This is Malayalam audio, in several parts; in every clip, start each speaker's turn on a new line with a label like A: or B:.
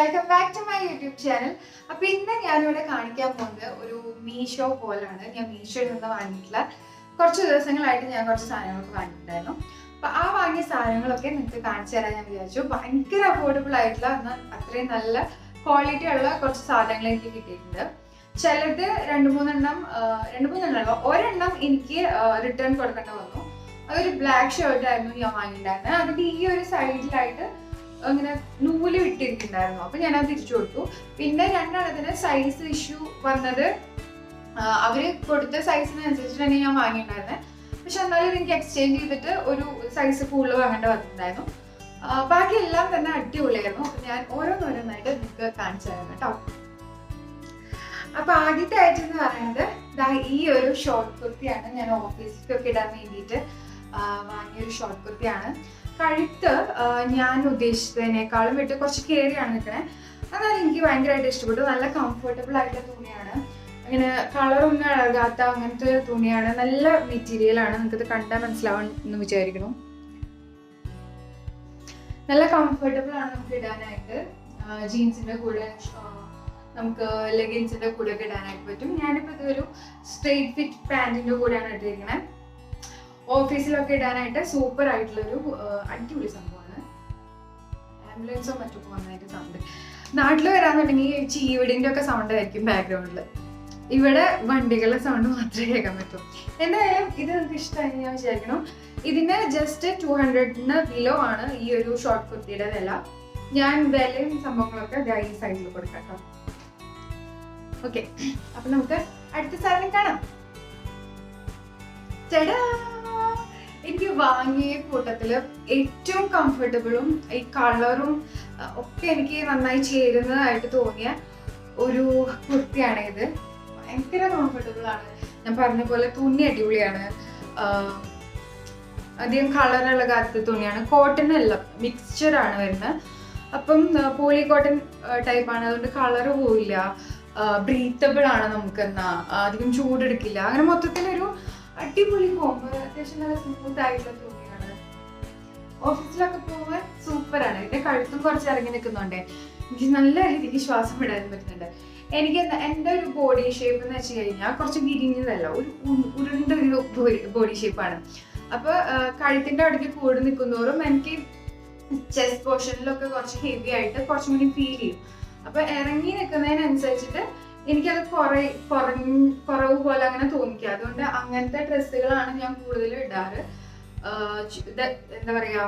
A: Welcome back to my YouTube channel. അപ്പോൾ ഇന്ന് ഞാനിവിടെ കാണിക്കാൻ പോകുന്നത് ഒരു മീഷോ ഹോളാണ്. ഞാൻ മീഷോയിൽ നിന്ന് വാങ്ങിയിട്ടുള്ള കുറച്ച് ദിവസങ്ങളായിട്ട് ഞാൻ കുറച്ച് സാധനങ്ങളൊക്കെ വാങ്ങിയിട്ടുണ്ടായിരുന്നു. അപ്പോൾ ആ വാങ്ങിയ സാധനങ്ങളൊക്കെ നിങ്ങൾക്ക് കാണിച്ചു തരാൻ ഞാൻ വിചാരിച്ചു. ഭയങ്കര അഫോർഡബിൾ ആയിട്ടുള്ള എന്നാൽ അത്രയും നല്ല ക്വാളിറ്റി ഉള്ള കുറച്ച് സാധനങ്ങൾ എനിക്ക് കിട്ടിയിട്ടുണ്ട്. ചിലത് രണ്ട് മൂന്നെണ്ണം ഒരെണ്ണം എനിക്ക് റിട്ടേൺ കൊടുക്കേണ്ടി വന്നു. അതൊരു ബ്ലാക്ക് ഷർട്ട് ആയിരുന്നു ഞാൻ വാങ്ങിയിട്ടുണ്ടായിരുന്നത്. അതിൻ്റെ ഈ ഒരു സൈഡിലായിട്ട് അങ്ങനെ നൂല് വിട്ടിരിക്കുന്നുണ്ടായിരുന്നു. അപ്പൊ ഞാൻ അത് തിരിച്ചു കൊടുത്തു. പിന്നെ രണ്ടെണ്ണത്തിന് സൈസ് ഇഷ്യൂ വന്നത് അവര് കൊടുത്ത സൈസിനനുസരിച്ച് തന്നെ ഞാൻ വാങ്ങിയിട്ടുണ്ടായിരുന്നത്. പക്ഷെ എന്നാലും എനിക്ക് എക്സ്ചേഞ്ച് ചെയ്തിട്ട് ഒരു സൈസ് കൂടുതൽ വാങ്ങേണ്ടി വന്നിട്ടുണ്ടായിരുന്നു. ബാക്കി എല്ലാം തന്നെ അടിപൊളിയായിരുന്നു. അപ്പൊ ഞാൻ ഓരോന്നോരോന്നായിട്ട് നിങ്ങൾക്ക് കാണിച്ചു തരാം കേട്ടോ. അപ്പൊ ആദ്യത്തെ ഐറ്റം എന്ന് പറയുന്നത് ഈ ഒരു ഷോർട്ട് കുർത്തിയാണ്. ഞാൻ ഓഫീസിലേക്കൊക്കെ ഇടാൻ വേണ്ടിയിട്ട് വാങ്ങിയൊരു ഷോർട്ട് കുർത്തിയാണ്. കഴുത്ത് ഞാൻ ഉദ്ദേശിച്ചതിനേക്കാളും വിട്ട് കുറച്ച് കയറിയാണ് നിൽക്കണേ. എന്നാലും എനിക്ക് ഭയങ്കരമായിട്ട് ഇഷ്ടപ്പെട്ടു. നല്ല കംഫർട്ടബിൾ ആയിട്ടുള്ള തുണിയാണ്. അങ്ങനെ കളറൊന്നും ഇളകാത്ത അങ്ങനത്തെ തുണിയാണ്. നല്ല മെറ്റീരിയലാണ്. നിങ്ങൾക്കത് കണ്ടാൽ മനസ്സിലാവുമെന്ന് വിചാരിക്കുന്നു. നല്ല കംഫർട്ടബിൾ ആണ് നമുക്ക് ഇടാനായിട്ട്. ജീൻസിന്റെ കൂടെ നമുക്ക് ലെഗിൻസിന്റെ കൂടെ ഒക്കെ ഇടാനായിട്ട് പറ്റും. ഞാനിപ്പോൾ ഇതൊരു സ്ട്രെയിറ്റ് ഫിറ്റ് പാൻറ്റിന്റെ കൂടെയാണ് ഇട്ടിരിക്കുന്നത്. ഓഫീസിലൊക്കെ ഇടാനായിട്ട് സൂപ്പർ ആയിട്ടുള്ളൊരു അടിപൊളി സംഭവമാണ്. ആംബുലൻസോ മറ്റൊക്കെ വന്നായിട്ട് സൗണ്ട്. നാട്ടിൽ വരാന്നുണ്ടെങ്കിൽ ചീവിടിൻ്റെ ഒക്കെ സൗണ്ട് ആയിരിക്കും ബാക്ക്ഗ്രൗണ്ടിൽ. ഇവിടെ വണ്ടികളുടെ സൗണ്ട് മാത്രമേ കേൾക്കാൻ പറ്റൂ. എന്തായാലും ഇത് നിങ്ങൾക്ക് ഇഷ്ടമായി ഞാൻ വിചാരിക്കണം. ഇതിന് ജസ്റ്റ് 200 ബിലോ ആണ് ഈ ഒരു ഷോർട്ട് കുർത്തിയുടെ വില. ഞാൻ വിലയും സംഭവങ്ങളൊക്കെ ഈ സൈഡിൽ കൊടുക്കാം കേട്ടോ. ഓക്കെ, അപ്പൊ നമുക്ക് അടുത്ത സാധനം കാണാം. ചേട്ടാ, എനിക്ക് വാങ്ങിയ കൂട്ടത്തില് ഏറ്റവും കംഫർട്ടബിളും ഈ കളറും ഒക്കെ എനിക്ക് നന്നായി ചേരുന്നതായിട്ട് തോന്നിയ ഒരു കുർത്തിയാണ് ഇത്. ഭയങ്കര കംഫർട്ടബിൾ ആണ്. ഞാൻ പറഞ്ഞ പോലെ തുണി അടിപൊളിയാണ്. അധികം കളറുള്ള കാലത്ത് തുണിയാണ്. കോട്ടൺ അല്ല, മിക്സ്ചറാണ് വരുന്നത്. അപ്പം പോളി കോട്ടൺ ടൈപ്പാണ്. അതുകൊണ്ട് കളറ് പോവില്ല. ബ്രീത്തബിൾ ആണ്. നമുക്ക് എന്നാ അധികം ചൂടെടുക്കില്ല. അങ്ങനെ മൊത്തത്തിലൊരു അടിപൊളി കോമ്പോ. അത്യാവശ്യം നല്ല സ്മൂത്ത് ആയിട്ടുള്ള തുണിയാണ്. ഓഫീസിലൊക്കെ പോകാൻ സൂപ്പറാണ്. ഇതിന്റെ കഴുത്തും കുറച്ച് ഇറങ്ങി നിൽക്കുന്നുണ്ട്. എനിക്ക് നല്ല രീതിക്ക് ശ്വാസം വിടാൻ പറ്റുന്നുണ്ട്. എനിക്ക് എൻ്റെ ഒരു ബോഡി ഷേപ്പ് എന്ന് വെച്ച് കഴിഞ്ഞാൽ കുറച്ച് വിരിഞ്ഞതല്ല, ഒരു ഉരുണ്ട ഒരു ബോഡി ഷേപ്പാണ്. അപ്പൊ കഴുത്തിന്റെ അവിടേക്ക് കൂടി നിൽക്കുന്നതോറും എനിക്ക് ചെസ്റ്റ് പോർഷനിലൊക്കെ കുറച്ച് ഹെവി ആയിട്ട് കുറച്ചും കൂടി ഫീൽ ചെയ്യും. അപ്പൊ ഇറങ്ങി നിൽക്കുന്നതിനനുസരിച്ചിട്ട് എനിക്കത് കുറവ് പോലെ അങ്ങനെ തോന്നിക്കുക. അതുകൊണ്ട് അങ്ങനത്തെ ഡ്രസ്സുകളാണ് ഞാൻ കൂടുതൽ ഇടാറ്. എന്താ പറയാ,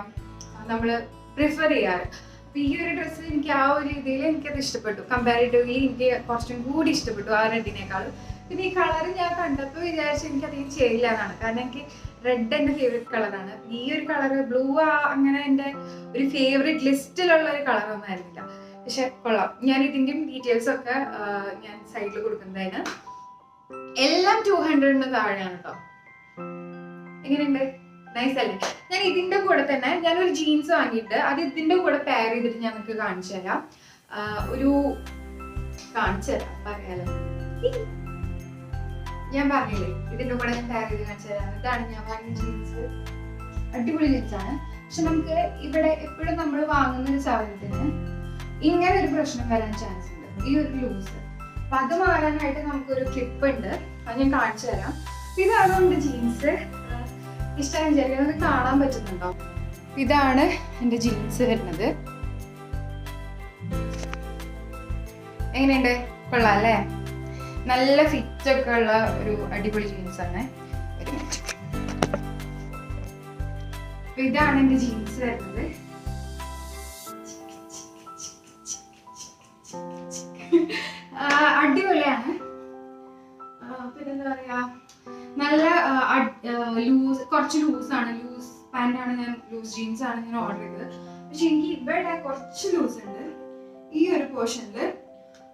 A: നമ്മള് പ്രിഫർ ചെയ്യാറ്. അപ്പൊ ഈ ഒരു ഡ്രസ്സ് എനിക്ക് ആ ഒരു രീതിയിൽ എനിക്കത് ഇഷ്ടപ്പെട്ടു. കമ്പാരിറ്റീവ്ലി എനിക്ക് കുറച്ചും കൂടി ഇഷ്ടപ്പെട്ടു ആ റെഡിനേക്കാളും. പിന്നെ ഈ കളർ ഞാൻ കണ്ടപ്പോൾ വിചാരിച്ചു എനിക്കധികം ചേരില്ല എന്നാണ്. കാരണം എനിക്ക് റെഡ് എൻ്റെ ഫേവറേറ്റ് കളറാണ്. ഈ ഒരു കളർ ബ്ലൂ അങ്ങനെ എൻ്റെ ഒരു ഫേവറേറ്റ് ലിസ്റ്റിലുള്ള ഒരു കളറൊന്നും ആയിരുന്നില്ല. പക്ഷെ കൊള്ളാം. ഞാൻ ഇതിൻ്റെയും ഡീറ്റെയിൽസ് ഒക്കെ ഞാൻ സൈഡിൽ കൊടുക്കുന്നതിന്. എല്ലാം 200 താഴെയാണ് കേട്ടോ. എങ്ങനെയുണ്ട്? നൈസ് അല്ലേ? ഞാൻ ഇതിന്റെ കൂടെ തന്നെ ഞാനൊരു ജീൻസ് വാങ്ങിയിട്ട് അത് ഇതിന്റെ കൂടെ പെയർ ചെയ്തിട്ട് ഞാൻ നിങ്ങൾക്ക് കാണിച്ചു തരാം. പറയാലോ, ഞാൻ പറഞ്ഞില്ലേ ഇതിന്റെ കൂടെ ഞാൻ പെയർ ചെയ്ത് കാണിച്ചു തരാം. ഇതാണ് ഞാൻ വാങ്ങിയ ജീൻസ്. അടിപൊളി ജീൻസാണ്. പക്ഷെ നമുക്ക് ഇവിടെ എപ്പോഴും നമ്മൾ വാങ്ങുന്ന ഒരു സാധനത്തിന് ഇങ്ങനെ ഒരു പ്രശ്നം വരാൻ ചാൻസ് ഉണ്ട്. ഈ ഒരു ലൂസ്. അപ്പൊ അത് മാറാനായിട്ട് നമുക്കൊരു ക്ലിപ്പ് ഉണ്ട്. അത് ഞാൻ കാണിച്ചു തരാം. ഇതാണ് നമ്മുടെ ജീൻസ്. ഇഷ്ടം വിചാരിക്കുന്നത് കാണാൻ പറ്റുന്നുണ്ടോ? ഇതാണ് എൻ്റെ ജീൻസ് വരുന്നത്. എങ്ങനെയുണ്ട്? കൊള്ളാം അല്ലേ? നല്ല ഫിറ്റ് ഒക്കെ ഉള്ള ഒരു അടിപൊളി ജീൻസാണ്. ഒരു മിനിറ്റ്. ഇതാണ് എൻ്റെ ജീൻസ് വരുന്നത്. അടിപൊളിയാണ്. പിന്നെന്താ പറയാ, നല്ല ലൂസ്, കുറച്ച് ലൂസാണ്. ലൂസ് പാൻ്റാണ് ഞാൻ, ലൂസ് ജീൻസ് ആണ് ഞാൻ ഓർഡർ ചെയ്തത്. പക്ഷെ എനിക്ക് ഇവിടെ കുറച്ച് ലൂസ് ഉണ്ട് ഈ ഒരു പോർഷനിൽ.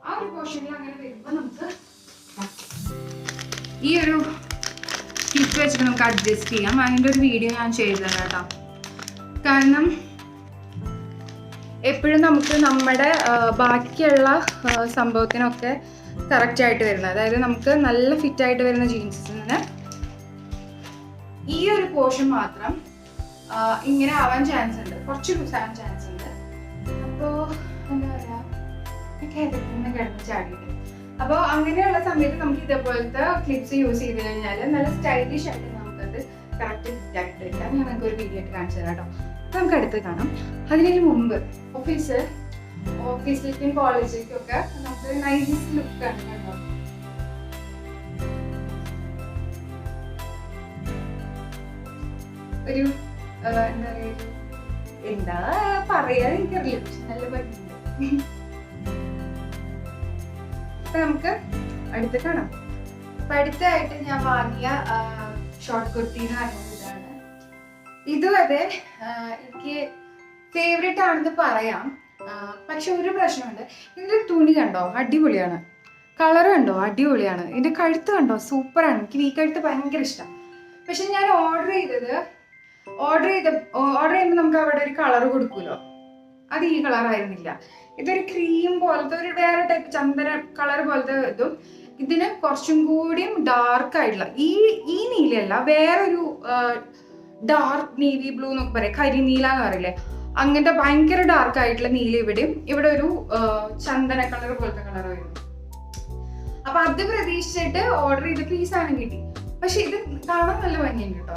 A: ആ ഒരു പോർഷനിൽ അങ്ങനെ വരുമ്പോൾ നമുക്ക് ഈ ഒരു ക്ലിപ്പ് വെച്ചിട്ട് നമുക്ക് അഡ്ജസ്റ്റ് ചെയ്യാം. അതിൻ്റെ ഒരു വീഡിയോ ഞാൻ ചെയ്തതാണ് കേട്ടോ. കാരണം എപ്പോഴും നമുക്ക് നമ്മുടെ ബാക്കിയുള്ള സംഭവത്തിനൊക്കെ കറക്റ്റ് ആയിട്ട് വരുന്നത്, അതായത് നമുക്ക് നല്ല ഫിറ്റ് ആയിട്ട് വരുന്ന ജീൻസിന് ഈ ഒരു പോർഷൻ മാത്രം ഇങ്ങനെ ആവാൻ ചാൻസ് ഉണ്ട്, കുറച്ച് ലൂസ് ആവാൻ ചാൻസ് ഉണ്ട്. അപ്പോൾ എന്താ പറയുക, കിടന്ന് കിടന്ന് ചാടിയിട്ട്. അപ്പോൾ അങ്ങനെയുള്ള സമയത്ത് നമുക്ക് ഇതേപോലത്തെ ക്ലിപ്സ് യൂസ് ചെയ്ത് കഴിഞ്ഞാൽ നല്ല സ്റ്റൈലിഷ് ആയിട്ട് നമുക്കത് കറക്റ്റ് ഫിറ്റ് ആയിട്ട് വരില്ല. ഞാൻ നിങ്ങൾക്ക് ഒരു വീഡിയോ ആയിട്ട് കാണിച്ചു തരാം കേട്ടോ. നമുക്ക് അടുത്ത് കാണാം. അതിന് മുമ്പ് ഓഫീസിലേക്കും കോളേജിലേക്കും ഒക്കെ നമുക്ക് നൈസ് ലുക്കാണ് കേട്ടോ. ഒരു എന്താ പറയാ എനിക്കറിയില്ല, പക്ഷെ നല്ല ഭംഗിയുണ്ട്. അപ്പൊ നമുക്ക് അടുത്ത് കാണാം. അപ്പൊ അടുത്തായിട്ട് ഞാൻ വാങ്ങിയ ഷോർട്ട് കുർത്തി എന്ന് പറയുന്നത് ഇതാണ്. ഇതും അതെ എനിക്ക് ഫേവറേറ്റ് ആണെന്ന് പറയാം. പക്ഷെ ഒരു പ്രശ്നമുണ്ട്, ഇതിന്റെ തുണി കണ്ടോ അടിപൊളിയാണ്, കളർ കണ്ടോ അടിപൊളിയാണ്, ഇതിന്റെ കഴുത്ത് കണ്ടോ സൂപ്പറാണ്. എനിക്ക് ഈ കഴുത്ത് ഭയങ്കര ഇഷ്ടം. പക്ഷെ ഞാൻ ഓർഡർ ചെയ്യുമ്പോൾ നമുക്ക് അവിടെ ഒരു കളർ കൊടുക്കുമല്ലോ, അത് ഈ കളർ ആയിരുന്നില്ല. ഇതൊരു ക്രീം പോലത്തെ ഒരു വേറെ ടൈപ്പ് ചന്ദന കളർ പോലത്തെ ഇതും, ഇതിന് കുറച്ചും കൂടിയും ഡാർക്ക് ആയിട്ടുള്ള ഈ നീലയല്ല, വേറൊരു ഡാർക്ക് നേവി ബ്ലൂ എന്നൊക്കെ പറയാം, കരിനീല എന്ന് പറയില്ലേ, അങ്ങനത്തെ ഭയങ്കര ഡാർക്ക് ആയിട്ടുള്ള നീല ഇവിടെ ഒരു ചന്ദന കളർ പോലത്തെ കളർ വരുന്നു. അപ്പൊ അത് പ്രതീക്ഷിച്ചിട്ട് ഓർഡർ ചെയ്തപ്പോൾ ഈ സാധനം കിട്ടി. പക്ഷെ ഇത് കാണാൻ നല്ല ഭംഗിയുണ്ട് കേട്ടോ,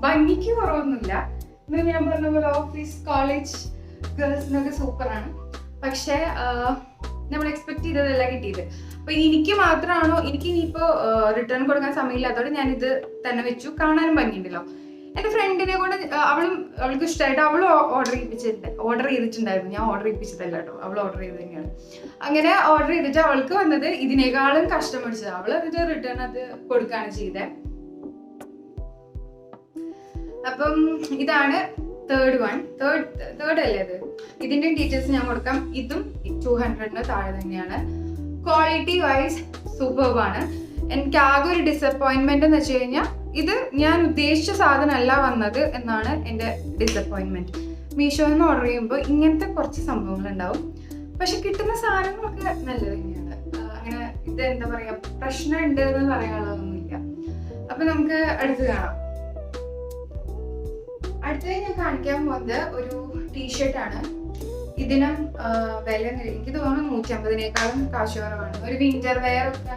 A: ഭംഗിക്ക് കുറവൊന്നുമില്ല. ഞാൻ പറഞ്ഞ പോലെ ഓഫീസ് കോളേജ് ഗേൾസിനൊക്കെ സൂപ്പറാണ്. പക്ഷെ നമ്മൾ എക്സ്പെക്ട് ചെയ്തതല്ല കിട്ടിയത്. അപ്പൊ എനിക്ക് മാത്രമാണോ, എനിക്ക് ഇനിയിപ്പോ റിട്ടേൺ കൊടുക്കാൻ സമയമില്ലാത്തതോടെ ഞാൻ ഇത് തന്നെ വെച്ചു. കാണാനും ഭംഗിയുണ്ടല്ലോ. എൻ്റെ ഫ്രണ്ടിനെ കൊണ്ട് അവൾക്ക് ഇഷ്ടമായിട്ട് അവൾ ഓർഡർ ചെയ്തിട്ടുണ്ടായിരുന്നു. ഞാൻ ഓർഡർ ചെയ്യിപ്പിച്ചതല്ല കേട്ടോ, അവൾ ഓർഡർ ചെയ്ത് തന്നെയാണ്. അങ്ങനെ ഓർഡർ ചെയ്തിട്ട് അവൾക്ക് വന്നത് ഇതിനേക്കാളും കഷ്ടം പിടിച്ചത്. അവൾ എന്നിട്ട് റിട്ടേൺ അത് കൊടുക്കുകയാണ് ചെയ്തത്. അപ്പം ഇതാണ് തേർഡ് അല്ലേ അത്. ഇതിന്റെ ഡീറ്റെയിൽസ് ഞാൻ കൊടുക്കാം. ഇതും 200-ന് താഴെ തന്നെയാണ്. ക്വാളിറ്റി വൈസ് സൂപ്പർബാണ്. എനിക്ക് ആകെ ഒരു ഡിസപ്പോയിൻമെന്റ് എന്ന് വെച്ച് കഴിഞ്ഞാൽ ഇത് ഞാൻ ഉദ്ദേശിച്ച സാധനമല്ല വന്നത് എന്നാണ് എൻ്റെ ഡിസപ്പോയിൻമെന്റ്. മീഷോയിൽ നിന്ന് ഓർഡർ ചെയ്യുമ്പോൾ ഇങ്ങനത്തെ കുറച്ച് സംഭവങ്ങൾ ഉണ്ടാവും, പക്ഷെ കിട്ടുന്ന സാധനങ്ങളൊക്കെ നല്ലത് തന്നെയാണ്. അങ്ങനെ ഇത് എന്താ പറയാ, പ്രശ്നമുണ്ട് എന്ന് പറയാനുള്ളതൊന്നുമില്ല. അപ്പൊ നമുക്ക് അടുത്ത് കാണാം. അടുത്തത് ഞാൻ കാണിക്കാൻ പോകുന്നത് ഒരു ടീഷർട്ടാണ്. ഇതിനും വില എനിക്ക് തോന്നുന്നു 150-നേക്കാളും കാശ് കുറവാണ്. ഒരു വിന്റർ വെയർ ഒക്കെ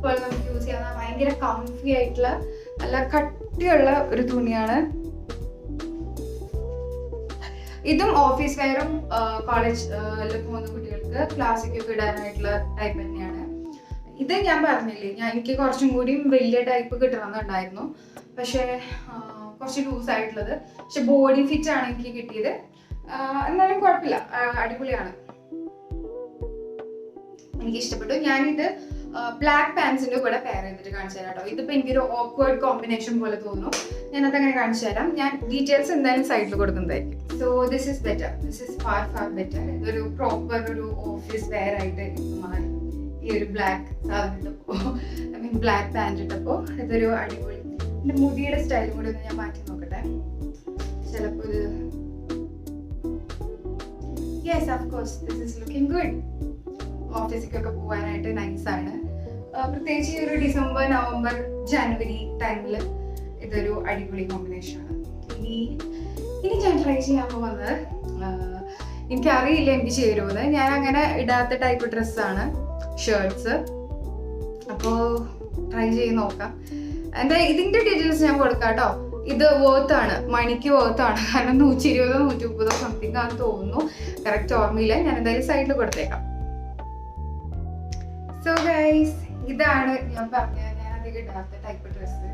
A: പോലെ നമുക്ക് യൂസ് ചെയ്യാവുന്ന ഭയങ്കര കംഫി ആയിട്ടുള്ള നല്ല കട്ടിയുള്ള ഒരു തുണിയാണ്. ഇതും ഓഫീസ് വെയറും കോളേജിലൊക്കെ പോകുന്ന കുട്ടികൾക്ക് ക്ലാസ്സിക്കൊക്കെ ഇടാനായിട്ടുള്ള ടൈപ്പ് തന്നെയാണ്. ഇത് ഞാൻ പറഞ്ഞില്ലേ, എനിക്ക് കുറച്ചും കൂടി വലിയ ടൈപ്പ് കിട്ടണമെന്നുണ്ടായിരുന്നു, പക്ഷേ കുറച്ച് ലൂസ് ആയിട്ടുള്ളത്. പക്ഷെ ബോഡി ഫിറ്റ് ആണ് എനിക്ക് കിട്ടിയത്. എന്നാലും കുഴപ്പമില്ല, അടിപൊളിയാണ്, എനിക്ക് ഇഷ്ടപ്പെട്ടു. ഞാനിത് ബ്ലാക്ക് പാൻസിന്റെ കൂടെ പെയർ ചെയ്തിട്ട് കാണിച്ചു തരാം കേട്ടോ. ഇതിപ്പോ എനിക്കൊരു ഓക്വേർഡ് കോമ്പിനേഷൻ പോലെ തോന്നുന്നു. ഞാനത് അങ്ങനെ കാണിച്ചു തരാം. ഞാൻ ഡീറ്റെയിൽസ് എന്തായാലും സൈഡിൽ കൊടുക്കുന്നതായിരിക്കും. So this is better, this is far better. ഇതൊരു പ്രോപ്പർ ഒരു ഓഫീസ് വെയർ ആയിട്ട് മാറി. ഈ ഒരു ബ്ലാക്ക് സാധനം ഇട്ടപ്പോ, ബ്ലാക്ക് പാൻറ് ഇട്ടപ്പോ ഇതൊരു അടിപൊളി. എന്റെ മുടിയുടെ സ്റ്റൈലും കൂടി ഒന്ന് ഞാൻ മാറ്റി നോക്കട്ടെ. ചിലപ്പോ ഇത് yes of course this is looking good. ഓഫീസിലേക്കൊക്കെ പോകാനായിട്ട് നൈസാണ്. പ്രത്യേകിച്ച് ഈ ഒരു ഡിസംബർ, നവംബർ, ജനുവരി ടൈമിൽ ഇതൊരു അടിപൊളി കോമ്പിനേഷനാണ്. ഇനി ഞാൻ ട്രൈ ചെയ്യാൻ പോകുന്നത്, എനിക്കറിയില്ല എനിക്ക് ചേരുമെന്ന്. ഞാൻ അങ്ങനെ ഇടാത്ത ടൈപ്പ് ഡ്രസ്സാണ് ഷർട്ട്സ്. അപ്പോൾ ട്രൈ ചെയ്ത് നോക്കാം. എന്താ ഇതിന്റെ ഡീറ്റെയിൽസ് ഞാൻ കൊടുക്കാം കേട്ടോ. ഇത് വേർത്താണ്, മണിക്ക് വേർത്താണ്. കാരണം 120-130 സംതിങ് ആണെന്ന് തോന്നുന്നു, കറക്റ്റ് ഓർമ്മയില്ല. ഞാൻ എന്തായാലും സൈഡിൽ കൊടുത്തേക്കാം. സോ ഗൈസ്, ഇതാണ് ഞാൻ പറഞ്ഞ ഞാൻ അധികം ഇടാത്ത ടൈപ്പ് ഡ്രസ്സ്.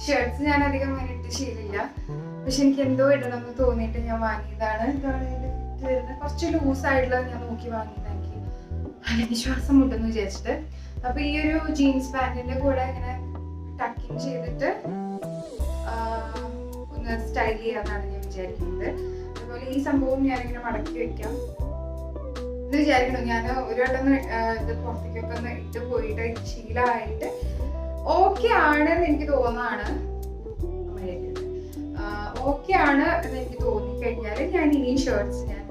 A: ഷർട്ട്സ് ഞാൻ അധികം അങ്ങനെ ഇട്ട് ശീലമില്ല, പക്ഷെ എനിക്ക് എന്തോ ഇടണം എന്ന് തോന്നിയിട്ട് ഞാൻ വാങ്ങിയതാണ്. കുറച്ച് ലൂസായിട്ടുള്ളത് ഞാൻ നോക്കി വാങ്ങിയതാണ്. എനിക്ക് അല്ലെങ്കിൽ ശ്വാസം മുട്ടെന്ന് വിചാരിച്ചിട്ട്. അപ്പൊ ഈ ഒരു ജീൻസ് പാന്റിന്റെ കൂടെ ഇങ്ങനെ ടക്കിങ് ചെയ്തിട്ട് ഒന്ന് സ്റ്റൈൽ ചെയ്യാന്നാണ് ഞാൻ വിചാരിക്കുന്നത്. അതുപോലെ ഈ സംഭവം ഞാനിങ്ങനെ മടക്കി വെക്കാം എന്ന് വിചാരിക്കണം. ഞാൻ ഒരു വട്ടം ഇത് പുറത്തേക്കൊക്കെ ഒന്ന് ഇട്ട് പോയിട്ട് ശീലമായിട്ട് ഓക്കെ ആണ് എനിക്ക് തോന്നാണ്. ഓക്കെ ആണ് എന്ന് എനിക്ക് തോന്നിക്കഴിഞ്ഞാൽ ഞാൻ ഇനിയും ഷർട്ട്സ് ഞാൻ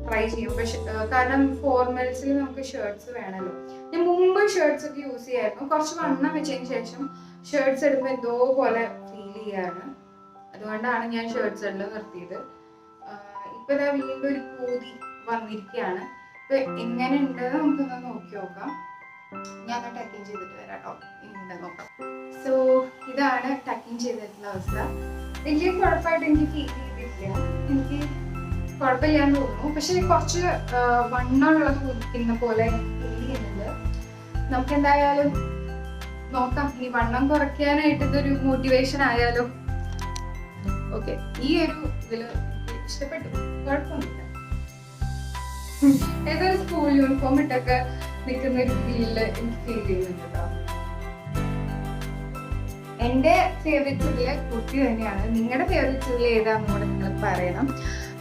A: ട്രൈ ചെയ്യും. പക്ഷെ കാരണം ഫോർമൽസിൽ നമുക്ക് ഷർട്ട്സ് വേണമല്ലോ. ഞാൻ മുമ്പ് ഷർട്ട്സ് ഒക്കെ യൂസ് ചെയ്യായിരുന്നു. കുറച്ച് വണ്ണം വെച്ചതിന് ശേഷം ഷർട്ട്സ് ഇടുമ്പോൾ എന്തോ പോലെ ഫീൽ ചെയ്യാണ്. അതുകൊണ്ടാണ് ഞാൻ ഷർട്ട്സ് എല്ലാം നിർത്തിയത്. ഇപ്പൊ വീണ്ടും ഒരു പൂതി വന്നിരിക്കുകയാണ്. അപ്പൊ എങ്ങനെയുണ്ട് നമുക്കൊന്ന് നോക്കി നോക്കാം. ഞാൻ ടക്കിങ് ചെയ്തിട്ട് വരാം കേട്ടോ. ഇങ്ങനെ നോക്കാം. സോ ഇതാണ് ടക്കിങ് ചെയ്തിട്ടുള്ള അവസ്ഥ. വലിയ കുഴപ്പമായിട്ട് എനിക്ക് ഫീൽ ചെയ്തിട്ടില്ല. എനിക്ക് കുഴപ്പമില്ലാന്ന് തോന്നുന്നു. പക്ഷെ കുറച്ച് വണ്ണമുള്ളത് കുതിക്കുന്ന പോലെ ഫീൽ ചെയ്യുന്നുണ്ട്. നമുക്ക് എന്തായാലും നോക്കാം. ഈ വണ്ണം കുറയ്ക്കാനായിട്ട് ഇതൊരു മോട്ടിവേഷൻ ആയാലോ. ഓക്കെ, ഈ ഒരു ഇതില് ഇഷ്ടപ്പെട്ടു, കുഴപ്പമൊന്നുമില്ല. ഏതൊരു സ്കൂൾ യൂണിഫോം ഇട്ടൊക്കെ നിൽക്കുന്ന ഒരു ഫീലില് എനിക്ക് ഫീൽ ചെയ്യുന്നുണ്ട് കേട്ടോ. എന്റെ ഫേവറേറ്റ്സിലെ കുർത്തി തന്നെയാണ്. നിങ്ങളുടെ ഫേവറേറ്റ്സിൽ ഏതാണെന്ന് കൂടെ നിങ്ങൾ പറയണം.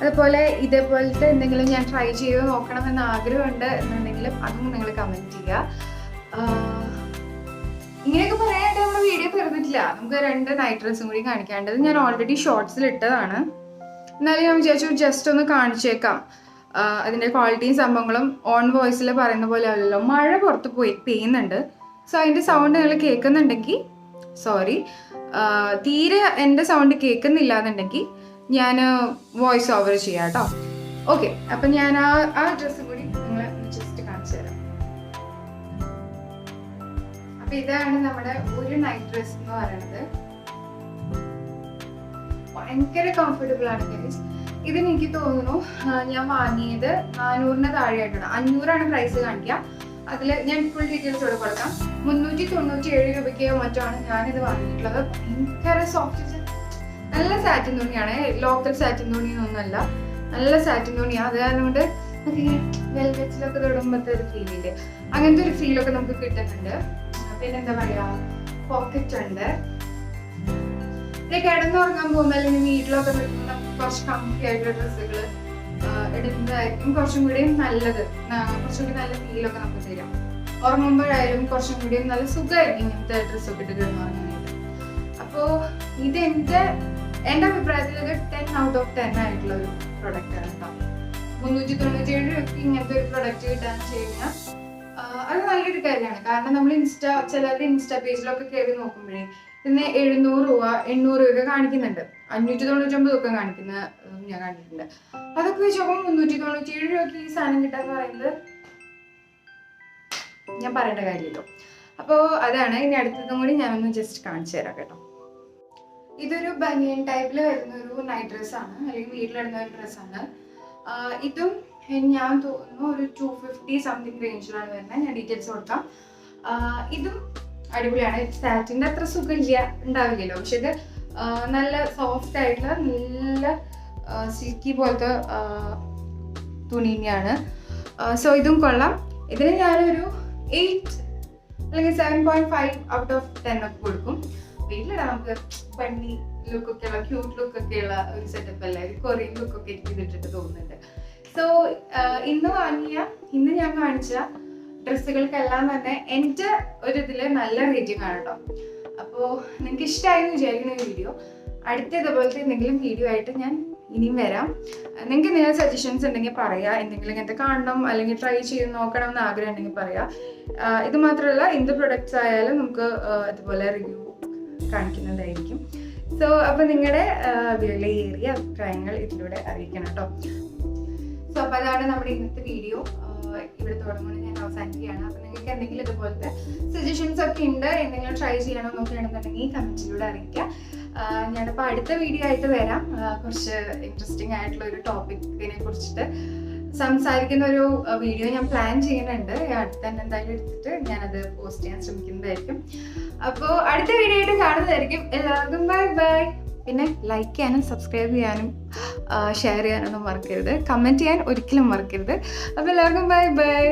A: അതുപോലെ ഇതേപോലത്തെ എന്തെങ്കിലും ഞാൻ ട്രൈ ചെയ്ത് നോക്കണമെന്ന് ആഗ്രഹമുണ്ട് എന്നുണ്ടെങ്കിലും അതും നിങ്ങൾ കമന്റ് ചെയ്യുക. ഇങ്ങനെയൊക്കെ പറയാനായിട്ട് നമ്മൾ വീഡിയോ തീർന്നിട്ടില്ല. നമുക്ക് 2 നൈറ്റ് ഡ്രസ്സും കൂടി കാണിക്കേണ്ടത് ഞാൻ ഓൾറെഡി ഷോർട്സിൽ ഇട്ടതാണ്. എന്നാലും ഞാൻ വിചാരിച്ചു ജസ്റ്റ് ഒന്ന് കാണിച്ചേക്കാം. അതിൻ്റെ ക്വാളിറ്റിയും സംഭവങ്ങളും ഓൺ വോയിസിൽ പറയുന്ന പോലെ അല്ലല്ലോ. മഴ പുറത്ത് പെയ്യുന്നുണ്ട്. സോ അതിൻ്റെ സൗണ്ട് നിങ്ങൾ കേൾക്കുന്നുണ്ടെങ്കിൽ സോറി, തീരെ എൻ്റെ സൗണ്ട് കേൾക്കുന്നില്ല എന്നുണ്ടെങ്കിൽ ഞാൻ വോയിസ് ഓവർ ചെയ്യാം കേട്ടോ. ഓക്കെ, അപ്പം ഞാൻ ആ ഡ്രസ്സും കൂടി നിങ്ങളെ ജസ്റ്റ് കാണിച്ചു തരാം. അപ്പം ഇതാണ് നമ്മുടെ ഒരു നൈറ്റ് ഡ്രസ് എന്ന് പറയുന്നത്. ഭയങ്കര കംഫർട്ടബിൾ ആണ് ഗൈസ്. ഇത് എനിക്ക് തോന്നുന്നു ഞാൻ വാങ്ങിയത് 400 താഴെയായിട്ടാണ്. 500 പ്രൈസ് കാണിക്കുക. അതിൽ ഞാൻ ഫുൾ ഡീറ്റെയിൽസ് ഇവിടെ കൊടുക്കാം. 397 രൂപയ്ക്കോ മറ്റാണ് ഞാനിത് വാങ്ങിയിട്ടുള്ളത്. ഭയങ്കര സോഫ്റ്റ്, നല്ല സാറ്റിൻ തുണിയാണ്. ലോക്കൽ സാറ്റിൻ തുണിയൊന്നുമല്ല, നല്ല സാറ്റിൻ തുണിയാണ്. അത് കാരണം കൊണ്ട് നമുക്ക് ഇങ്ങനെ വെൽവെറ്റിലൊക്കെ തൊടുമ്പോഴത്തെ ഒരു ഫീലില്ലേ, അങ്ങനത്തെ ഒരു ഫീലൊക്കെ നമുക്ക് കിട്ടുന്നുണ്ട്. പിന്നെ എന്താ പറയാ, പോക്കറ്റ് ഉണ്ട്. ഇത് കിടന്നുറങ്ങാൻ പോകുമ്പോൾ അല്ലെങ്കിൽ വീട്ടിലൊക്കെ നിൽക്കുന്ന കുറച്ച് കംഫി ആയിട്ടുള്ള ഡ്രസ്സുകൾ ഇടുന്നതായിരിക്കും കുറച്ചും കൂടി നല്ലത്. കുറച്ചും കൂടി നല്ല ഫീലൊക്കെ നമുക്ക് തരാം. ഉറങ്ങുമ്പോഴായാലും കുറച്ചും കൂടി നല്ല സുഖമായിരിക്കും ഇങ്ങനത്തെ ഡ്രസ്സൊക്കെ ഇട്ട് കിടന്നുറങ്ങാനായിട്ട്. അപ്പോൾ ഇത് എൻ്റെ അഭിപ്രായത്തിൽ ഇത് 10 out of 10 ആയിട്ടുള്ള ഒരു പ്രൊഡക്റ്റ് ആണ് കേട്ടോ. 397 രൂപയ്ക്ക് ഇങ്ങനത്തെ ഒരു പ്രൊഡക്റ്റ് കിട്ടാന്ന് വെച്ച് കഴിഞ്ഞാൽ അത് നല്ലൊരു കാര്യമാണ്. കാരണം നമ്മൾ ചിലരുടെ ഇൻസ്റ്റാ പേജിലൊക്കെ കയറി നോക്കുമ്പോഴേ ഇതിന് 700 രൂപ 800 രൂപ കാണിക്കുന്നുണ്ട്. 599 ഒക്കെ കാണിക്കുന്ന ഞാൻ കണ്ടിട്ടുണ്ട്. അതൊക്കെ വെച്ച് നോക്കുമ്പോൾ 397 രൂപയ്ക്ക് ഈ സാധനം കിട്ടാന്ന് പറയുന്നത് ഞാൻ പറയേണ്ട കാര്യമല്ലോ. അപ്പോൾ അതാണ്. ഇനി അടുത്തതും കൂടി ഞാനൊന്ന് ജസ്റ്റ് കാണിച്ചു തരാം കേട്ടോ. ഇതൊരു ബനിയൻ ടൈപ്പിൽ വരുന്ന ഒരു നൈറ്റ് ഡ്രസ്സാണ്, അല്ലെങ്കിൽ വീട്ടിലിടുന്ന ഒരു ഡ്രസ്സാണ്. ഇതും ഞാൻ തോന്നുന്നു ഒരു 250 സംതിങ് റേഞ്ചിലാണ് വരുന്നത്. ഞാൻ ഡീറ്റെയിൽസ് കൊടുക്കാം. ഇതും അടിപൊളിയാണ്. സാറ്റിൻ്റെ അത്ര സുഖമില്ല ഉണ്ടാവില്ലല്ലോ, പക്ഷെ ഇത് നല്ല സോഫ്റ്റ് ആയിട്ടുള്ള നല്ല സിൽക്കി പോലത്തെ തുണി തന്നെയാണ്. സോ ഇതും കൊള്ളാം. ഇതിന് ഞാനൊരു 8 അല്ലെങ്കിൽ 7.5 out of 10 ഒക്കെ കൊടുക്കും. വീട്ടിലിടാം. നമുക്ക് പണ്ണി ലുക്കൊക്കെ ഉള്ള ക്യൂട്ട് ലുക്കൊക്കെ ഉള്ള ഒരു സെറ്റപ്പ് അല്ല, ഒരു കൊറിയൻ ലുക്കൊക്കെ എനിക്ക് ഇതിട്ടിട്ട് തോന്നുന്നുണ്ട്. സോ ഇന്ന് ഞാൻ കാണിച്ച ഡ്രസ്സുകൾക്കെല്ലാം തന്നെ എൻ്റെ ഒരു ഇതിൽ നല്ല റേറ്റിംഗ് ആണ് കേട്ടോ. അപ്പോൾ നിങ്ങൾക്ക് ഇഷ്ടമായെന്ന് വിചാരിക്കുന്ന വീഡിയോ. അടുത്ത ഇതുപോലത്തെ എന്തെങ്കിലും വീഡിയോ ആയിട്ട് ഞാൻ ഇനിയും വരാം. നിങ്ങൾക്ക് എന്തെങ്കിലും സജഷൻസ് ഉണ്ടെങ്കിൽ പറയാം. എന്തെങ്കിലും ഇങ്ങനത്തെ കാണണം അല്ലെങ്കിൽ ട്രൈ ചെയ്ത് നോക്കണം എന്ന് ആഗ്രഹം ഉണ്ടെങ്കിൽ പറയാം. ഇത് മാത്രമല്ല, എന്ത് പ്രൊഡക്ട്സ് ആയാലും നമുക്ക് ഇതുപോലെ റിവ്യൂ കാണിക്കുന്നതായിരിക്കും. സോ അപ്പോൾ നിങ്ങളുടെ വിലയേറിയ അഭിപ്രായങ്ങൾ ഇതിലൂടെ അറിയിക്കണം കേട്ടോ. സോ അപ്പോൾ അതാണ് നമ്മുടെ ഇന്നത്തെ വീഡിയോ. ഇവിടെ തുടങ്ങുന്നത് ഞാൻ അവസാനിക്കുകയാണ്. അപ്പോൾ നിങ്ങൾക്ക് എന്തെങ്കിലും ഇതുപോലത്തെ സജഷൻസ് ഒക്കെ ഉണ്ട്, എന്തെങ്കിലും ട്രൈ ചെയ്യണോ നോക്കുകയാണെന്നുണ്ടെങ്കിൽ കമൻറ്റിലൂടെ അറിയിക്കുക. ഞാനിപ്പോൾ അടുത്ത വീഡിയോ ആയിട്ട് വരാം. കുറച്ച് ഇൻട്രസ്റ്റിംഗ് ആയിട്ടുള്ള ഒരു ടോപ്പിക്കിനെ കുറിച്ചിട്ട് സംസാരിക്കുന്ന ഒരു വീഡിയോ ഞാൻ പ്ലാൻ ചെയ്യുന്നുണ്ട്. അടുത്ത് തന്നെ എന്തായാലും എടുത്തിട്ട് ഞാനത് പോസ്റ്റ് ചെയ്യാൻ ശ്രമിക്കുന്നതായിരിക്കും. അപ്പോൾ അടുത്ത വീഡിയോ ആയിട്ട് കാണുന്നതായിരിക്കും. എല്ലാവർക്കും ബൈ ബൈ. പിന്നെ ലൈക്ക് ചെയ്യാനും സബ്സ്ക്രൈബ് ചെയ്യാനും ഷെയർ ചെയ്യാനൊന്നും മറക്കരുത്. കമൻറ്റ് ചെയ്യാൻ ഒരിക്കലും മറക്കരുത്. അപ്പോൾ എല്ലാവർക്കും ബൈ ബൈ.